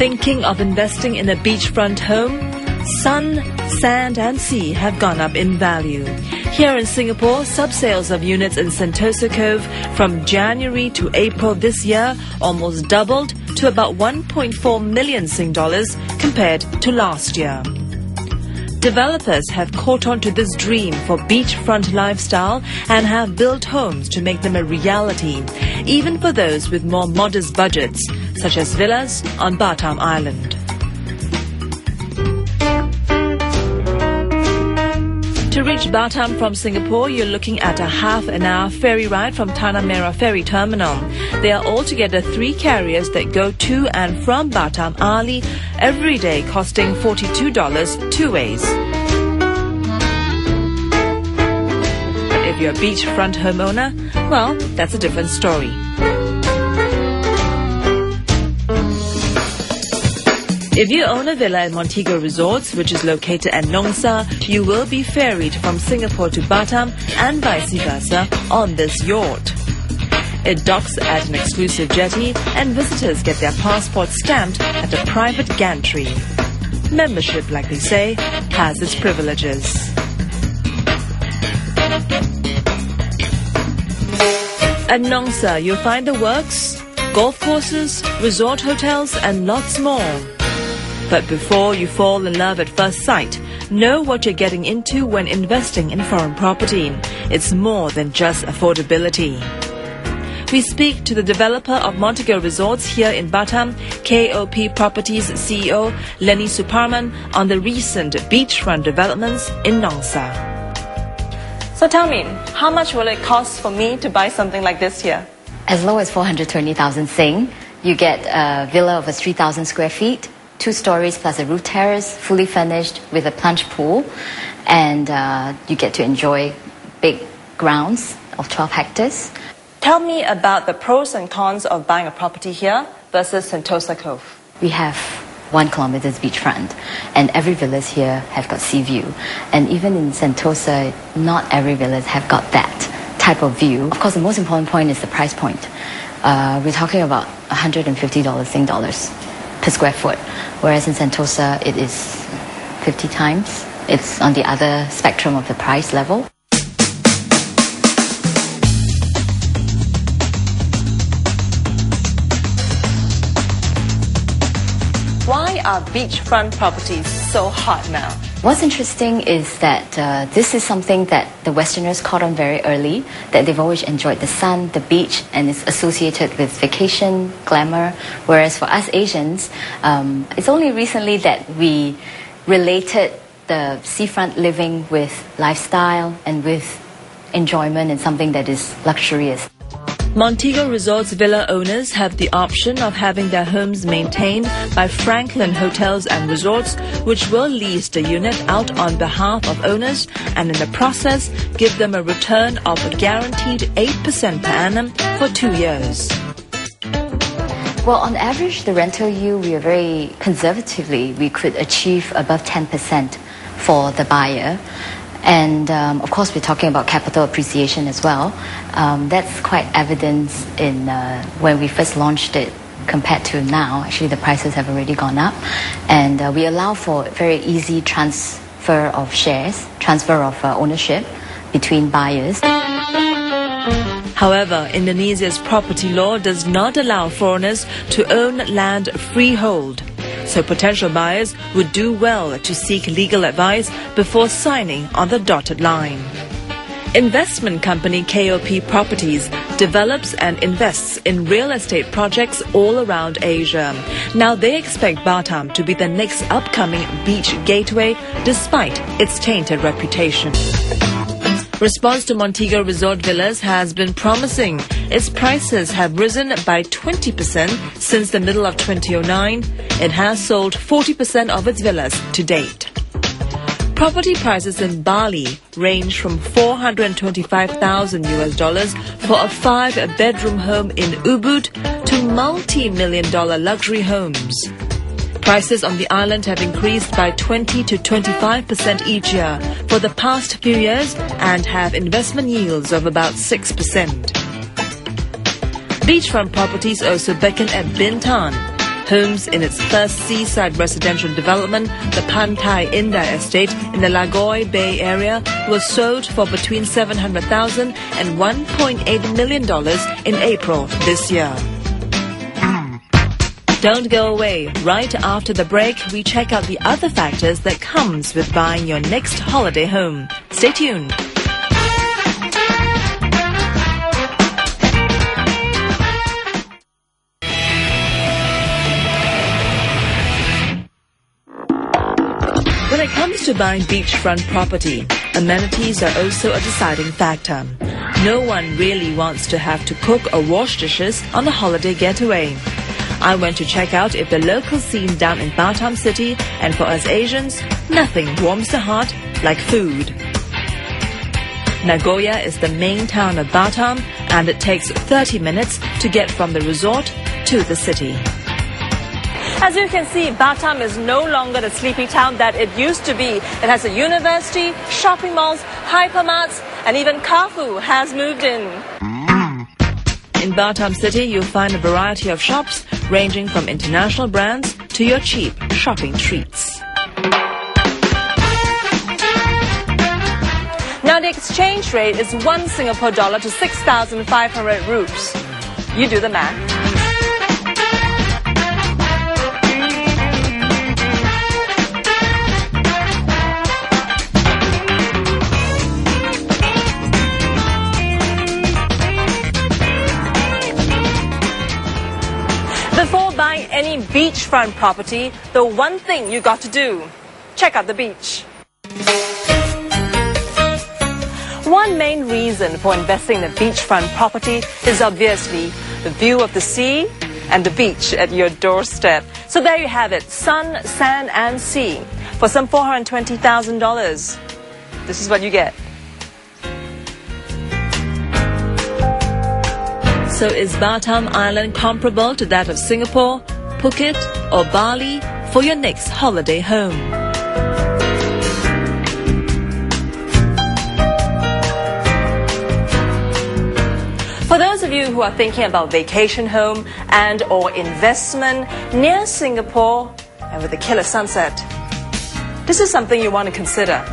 Thinking of investing in a beachfront home? Sun, sand and sea have gone up in value. Here in Singapore, sub-sales of units in Sentosa Cove from January to April this year almost doubled to about 1.4 million Sing dollars compared to last year. Developers have caught on to this dream for beachfront lifestyle and have built homes to make them a reality, even for those with more modest budgets, such as villas on Batam Island. To reach Batam from Singapore, you're looking at a half-an-hour ferry ride from Tanah Merah Ferry Terminal. There are altogether 3 carriers that go to and from Batam hourly, every day costing $42 two ways. But if you're a beachfront homeowner, well, that's a different story. If you own a villa at Montego Resorts, which is located at Nong Sa, you will be ferried from Singapore to Batam and vice versa on this yacht. It docks at an exclusive jetty and visitors get their passports stamped at a private gantry. Membership, like they say, has its privileges. At Nong Sa, you'll find the works, golf courses, resort hotels and lots more. But before you fall in love at first sight, know what you're getting into when investing in foreign property. It's more than just affordability. We speak to the developer of Montego Resorts here in Batam, KOP Properties CEO Lenny Suparman, on the recent beachfront developments in Nong Sa. So tell me, how much will it cost for me to buy something like this here? As low as 420,000 Sing, you get a villa of 3,000 square feet, 2 stories plus a roof terrace, fully furnished with a plunge pool, and you get to enjoy big grounds of 12 hectares. Tell me about the pros and cons of buying a property here versus Sentosa Cove. We have 1 kilometer's beachfront, and every villas here have got sea view. And even in Sentosa, not every villas have got that type of view. Of course, the most important point is the price point. We're talking about $150 Sing dollars per square foot, whereas in Sentosa it is 50 times. It's on the other spectrum of the price level. Why are beachfront properties so hot now? What's interesting is that this is something that the Westerners caught on very early, that they've always enjoyed the sun, the beach, and it's associated with vacation, glamour, whereas for us Asians, it's only recently that we related the seafront living with lifestyle and with enjoyment and something that is luxurious. Montego Resorts villa owners have the option of having their homes maintained by Franklin Hotels and Resorts, which will lease the unit out on behalf of owners and in the process give them a return of a guaranteed 8% per annum for 2 years. Well, on average, the rental yield, we are very conservatively, we could achieve above 10% for the buyer. And of course, we're talking about capital appreciation as well. That's quite evident in when we first launched it compared to now. Actually, the prices have already gone up. And we allow for very easy transfer of shares, transfer of ownership between buyers. However, Indonesia's property law does not allow foreigners to own land freehold. So potential buyers would do well to seek legal advice before signing on the dotted line. Investment company KOP Properties develops and invests in real estate projects all around Asia. Now they expect Batam to be the next upcoming beach gateway despite its tainted reputation. Response to Montego Resort Villas has been promising. Its prices have risen by 20% since the middle of 2009. It has sold 40% of its villas to date. Property prices in Bali range from $425,000 US for a 5-bedroom home in Ubud to multi-million-dollar luxury homes. Prices on the island have increased by 20 to 25% each year for the past few years and have investment yields of about 6%. Beachfront properties also beckon at Bintan. Homes in its first seaside residential development, the Pantai Indah Estate in the Lagoy Bay area, was sold for between $700,000 and $1.8 million in April this year. Don't go away. Right after the break, we check out the other factors that comes with buying your next holiday home. Stay tuned. When it comes to buying beachfront property, amenities are also a deciding factor. No one really wants to have to cook or wash dishes on a holiday getaway. I went to check out if the local scene down in Batam City, and for us Asians, nothing warms the heart like food. Nagoya is the main town of Batam, and it takes 30 minutes to get from the resort to the city. As you can see, Batam is no longer the sleepy town that it used to be. It has a university, shopping malls, hypermarts, and even Carrefour has moved in. In Batam City, you'll find a variety of shops ranging from international brands to your cheap shopping treats. Now the exchange rate is 1 Singapore dollar to 6,500 rupees. You do the math. Before buying any beachfront property, the one thing you got to do, check out the beach. One main reason for investing in a beachfront property is obviously the view of the sea and the beach at your doorstep. So there you have it, sun, sand and sea. For some $420,000, this is what you get. So is Batam Island comparable to that of Singapore, Phuket or Bali for your next holiday home? For those of you who are thinking about vacation home and or investment near Singapore and with a killer sunset, this is something you want to consider.